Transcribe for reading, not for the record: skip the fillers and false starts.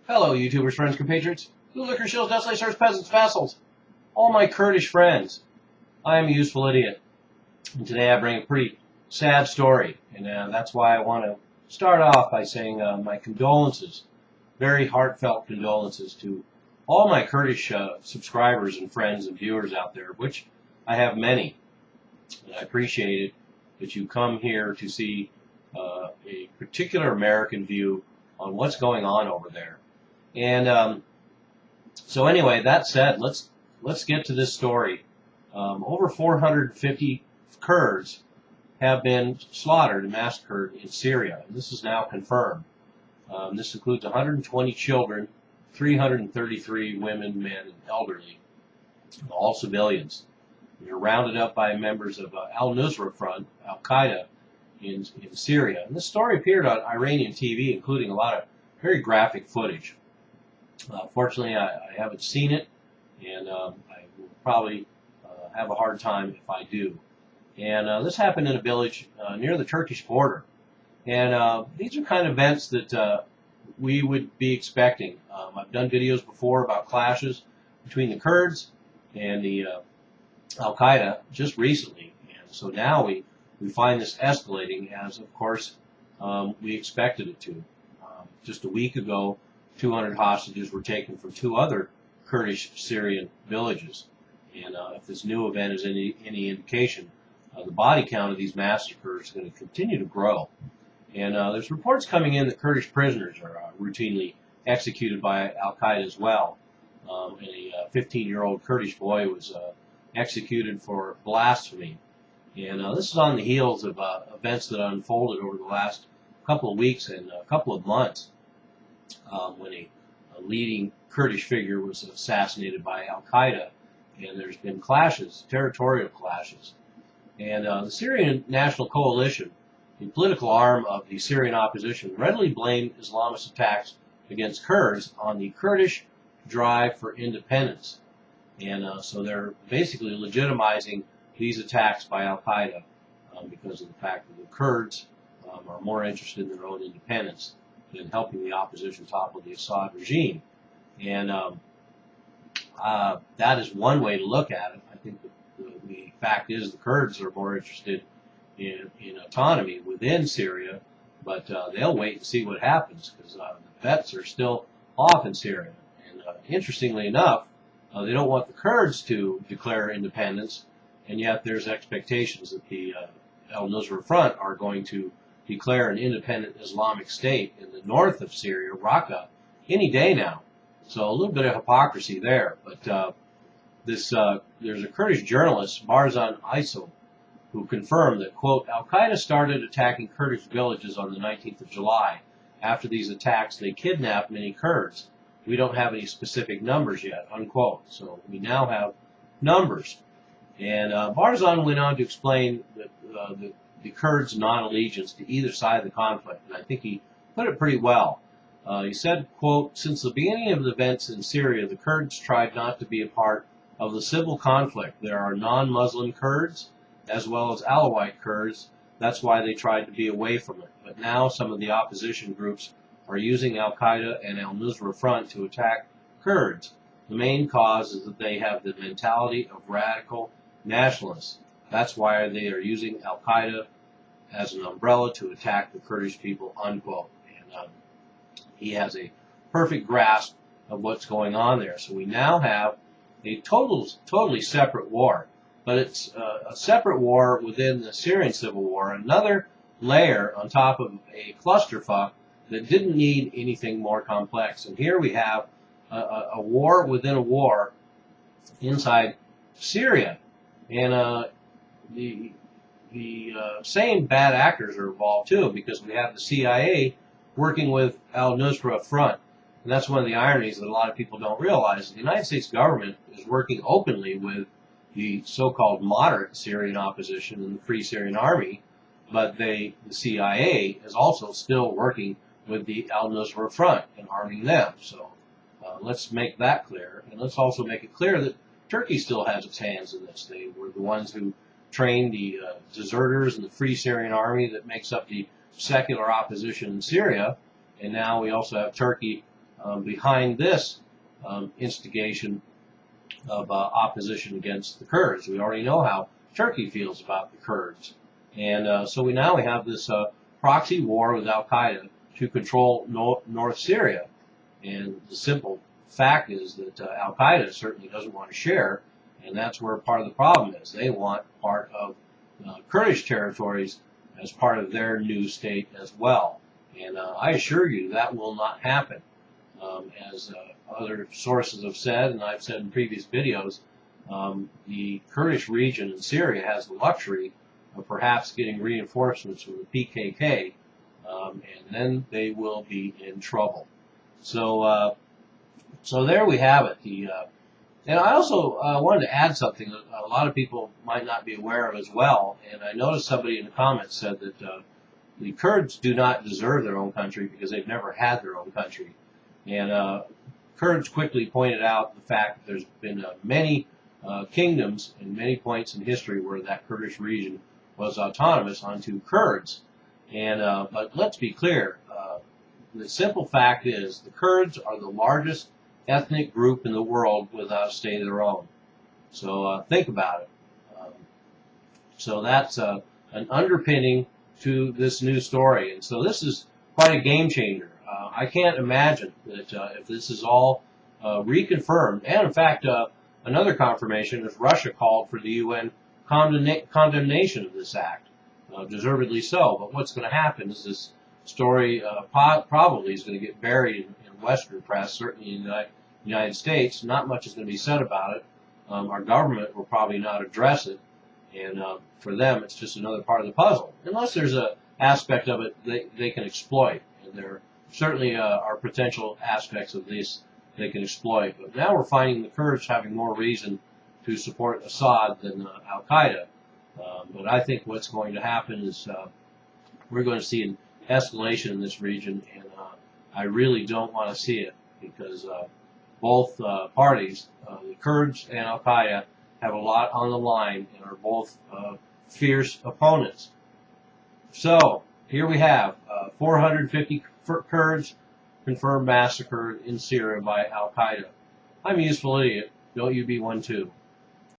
Hello, YouTubers, friends, compatriots, liquor shills, desolate sirs, peasants, vassals, all my Kurdish friends. I am a useful idiot, and today I bring a pretty sad story, and that's why I want to start off by saying my condolences, very heartfelt condolences to all my Kurdish subscribers and friends and viewers out there, which I have many. And I appreciate it that you come here to see a particular American view on what's going on over there. And so anyway, that said, let's get to this story. Over 450 Kurds have been slaughtered and massacred in Syria. And this is now confirmed. This includes 120 children, 333 women, men, and elderly, all civilians. They're rounded up by members of Al-Nusra Front, Al-Qaeda, in Syria. And this story appeared on Iranian TV, including a lot of very graphic footage. Fortunately, I haven't seen it, and I will probably have a hard time if I do. And this happened in a village near the Turkish border. And these are kind of events that we would be expecting. I've done videos before about clashes between the Kurds and the Al-Qaeda just recently. And so now we find this escalating as, of course, we expected it to. Just a week ago, 200 hostages were taken from two other Kurdish Syrian villages. And if this new event is any indication, the body count of these massacres is going to continue to grow. And there's reports coming in that Kurdish prisoners are routinely executed by Al-Qaeda as well. And a 15-year-old Kurdish boy was executed for blasphemy. And this is on the heels of events that unfolded over the last couple of weeks and a couple of months. When a leading Kurdish figure was assassinated by Al-Qaeda, and there's been clashes, territorial clashes. And the Syrian National Coalition, the political arm of the Syrian opposition, readily blamed Islamist attacks against Kurds on the Kurdish drive for independence. And so they're basically legitimizing these attacks by Al-Qaeda because of the fact that the Kurds are more interested in their own independence than helping the opposition topple the Assad regime. And that is one way to look at it. I think the fact is the Kurds are more interested in autonomy within Syria, but they'll wait and see what happens because the vets are still off in Syria. And interestingly enough, they don't want the Kurds to declare independence, and yet there's expectations that the Al-Nusra Front are going to declare an independent Islamic state in the north of Syria, Raqqa, any day now. So a little bit of hypocrisy there. But there's a Kurdish journalist, Barzan Aysel, who confirmed that, quote, Al-Qaeda started attacking Kurdish villages on the 19th of July. After these attacks, they kidnapped many Kurds. We don't have any specific numbers yet, unquote. So we now have numbers. And Barzan went on to explain that the Kurds' non-allegiance to either side of the conflict, and I think he put it pretty well. He said, quote, since the beginning of the events in Syria, the Kurds tried not to be a part of the civil conflict. There are non-Muslim Kurds as well as Alawite Kurds. That's why they tried to be away from it. But now some of the opposition groups are using Al-Qaeda and Al-Nusra Front to attack Kurds. The main cause is that they have the mentality of radical nationalists. That's why they are using Al-Qaeda as an umbrella to attack the Kurdish people, unquote. And he has a perfect grasp of what's going on there. So we now have a totally separate war. But it's a separate war within the Syrian civil war, another layer on top of a clusterfuck that didn't need anything more complex. And here we have a war within a war inside Syria. And the same bad actors are involved too, because we have the CIA working with Al-Nusra Front. And that's one of the ironies that a lot of people don't realize. The United States government is working openly with the so-called moderate Syrian opposition and the Free Syrian Army, but the CIA is also still working with the Al-Nusra Front and arming them. So let's make that clear. And let's also make it clear that Turkey still has its hands in this. They were the ones who trained the deserters in the Free Syrian Army that makes up the secular opposition in Syria. And now we also have Turkey behind this instigation of opposition against the Kurds. We already know how Turkey feels about the Kurds. And so we have this proxy war with Al-Qaeda to control North Syria. And the simple fact is that Al-Qaeda certainly doesn't want to share, and that's where part of the problem is. They want part of Kurdish territories as part of their new state as well. And I assure you that will not happen. As other sources have said, and I've said in previous videos, the Kurdish region in Syria has the luxury of perhaps getting reinforcements from the PKK, and then they will be in trouble. So, so there we have it. And I also wanted to add something that a lot of people might not be aware of as well. And I noticed somebody in the comments said that the Kurds do not deserve their own country because they've never had their own country. And Kurds quickly pointed out the fact that there's been many kingdoms and many points in history where that Kurdish region was autonomous onto Kurds. And but let's be clear, the simple fact is the Kurds are the largest ethnic group in the world without a state of their own. So think about it. So that's an underpinning to this new story. And so this is quite a game changer. I can't imagine that if this is all reconfirmed, and in fact, another confirmation is Russia called for the UN condemnation of this act, deservedly so. But what's going to happen is this story probably is going to get buried in Western press, certainly in the United States. Not much is going to be said about it. Our government will probably not address it, and for them, it's just another part of the puzzle. Unless there's an aspect of it they can exploit, and there certainly are potential aspects of this they can exploit. But now we're finding the Kurds having more reason to support Assad than Al-Qaeda. But I think what's going to happen is we're going to see an escalation in this region, and I really don't want to see it because both parties, the Kurds and Al-Qaeda, have a lot on the line and are both fierce opponents. So here we have 450 Kurds confirmed massacred in Syria by Al-Qaeda. I'm a useful idiot. Don't you be one too.